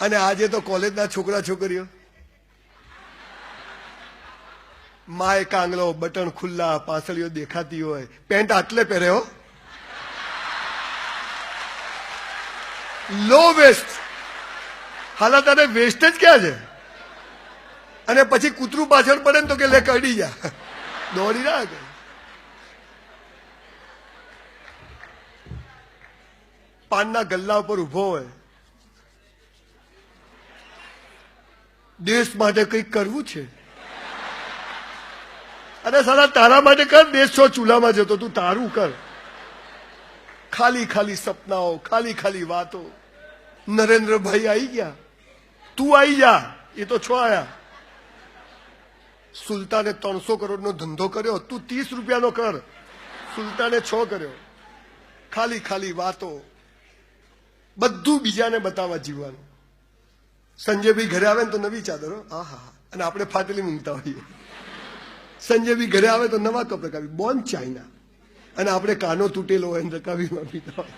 અને આજે તો કોલેજના છોકરા છોકરીઓ માય કાંગલો, બટન ખુલ્લા, પાસળીઓ દેખાતી હોય, પેન્ટ આટલે પહેરે હો, લો વેસ્ટ. હાલા તારે વેસ્ટ જ ક્યાં છે? અને પછી કૂતરું પાછળ પડે ને તો કે લે કડી જા, દોડી ના કે. પાનના ગલ્લા ઉપર ઉભો હોય, દેશ માટે કંઈક કરવું છે. અરે સાલા તારા માટે કર, દેશ છો ચૂલામાં જતો, તું તારું કર. ખાલી ખાલી સપનાઓ, ખાલી ખાલી વાતો. નરેન્દ્રભાઈ આવી ગયા, તું આવી જા, એ તો છો આયા. સુલતાને 300 કરોડનો ધંધો કર્યો, તું 30 રૂપિયાનો કર. સુલતાને 6 કર્યો. ખાલી ખાલી વાતો, બધું બીજાને બતાવવા જીવવાનું. સંજયભાઈ ઘરે આવે ને તો નવી ચાદરો, આહા, અને આપણે ફાટેલી મૂકતા હોઈએ. સંજયભાઈ ઘરે આવે તો નવા કપ રકાવી, બોન ચાઇના, અને આપણે કાનો તૂટેલો હોય ને રકાવીમાં પીતા હોય.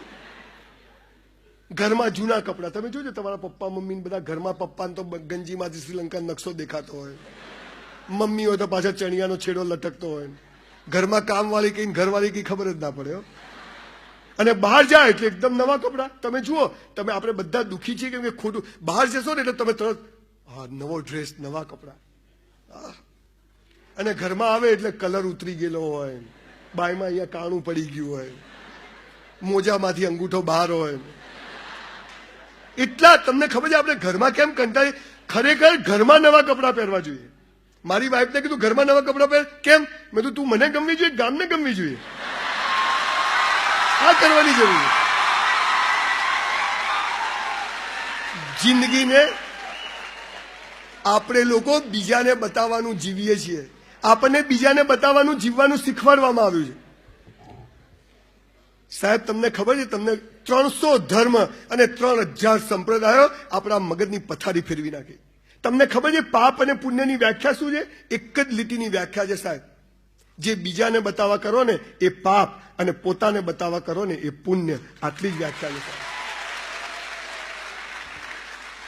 ઘરમાં જૂના કપડા, તમે જોજો તમારા પપ્પા મમ્મી બધા ઘરમાં, પપ્પાને તો ગંજીમાંથી શ્રીલંકા નકશો દેખાતો હોય, મમ્મી હોય તો પાછા ચણિયાનો છેડો લટકતો હોય. ઘરમાં કામવાળી કઈ ઘરવાળી કઈ ખબર જ ના પડે. અને બહાર જાય એટલે એકદમ નવા કપડા. તમે જુઓ, તમે આપણે બધા દુઃખી છીએ કેમ કે ખોટું, બહાર જશો ને એટલે તમે તરત હા નવો ડ્રેસ, નવા કપડા. અને ઘરમાં આવે એટલે કલર ઉતરી ગયેલો હોય, બાયમાં અહીંયા કાણું પડી ગયું હોય, મોજામાંથી અંગૂઠો બહાર હોય. એટલા તમને ખબર છે આપણે ઘરમાં કેમ કંટાળી? ખરેખર ઘરમાં નવા કપડા પહેરવા જોઈએ. મારી વાઈફને કીધું ઘરમાં નવા કપડા પહેર. કેમ? મેં કીધું તું મને ગમવી જોઈએ, ગામને ગમવી જોઈએ. આ કરવાની જરૂર. જિંદગીને આપણે લોકો બીજાને બતાવવાનું જીવીએ છીએ. આપણને બીજાને બતાવવાનું જીવવાનું શીખવાડવામાં આવ્યું છે. સાહેબ તમને ખબર છે, તમને 300 ધર્મ અને 3000 સંપ્રદાયો આપણા મગજની પથારી ફેરવી નાખી. તમને ખબર છે પાપ અને પુણ્યની વ્યાખ્યા શું છે? એક જ લીટીની વ્યાખ્યા છે સાહેબ. જે બીજાને બતાવવા કરો ને એ પાપ, અને પોતાને બતાવવા કરો ને એ પુણ્ય. આટલી જ વ્યાખ્યા છે.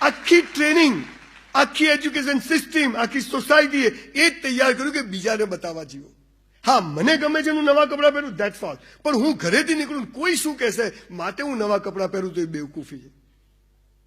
આખી ટ્રેનિંગ, આખી એજ્યુકેશન સિસ્ટમ, આખી સોસાયટીએ એ જ તૈયાર કર્યું કે બીજાને બતાવવા જીવો. હા, મને ગમે છે હું નવા કપડાં પહેરું, ધેટ્સ ઓલ. પણ હું ઘરેથી નીકળું કોઈ શું કહેશે માટે હું નવા કપડાં પહેરું તો એ બેવકૂફી છે.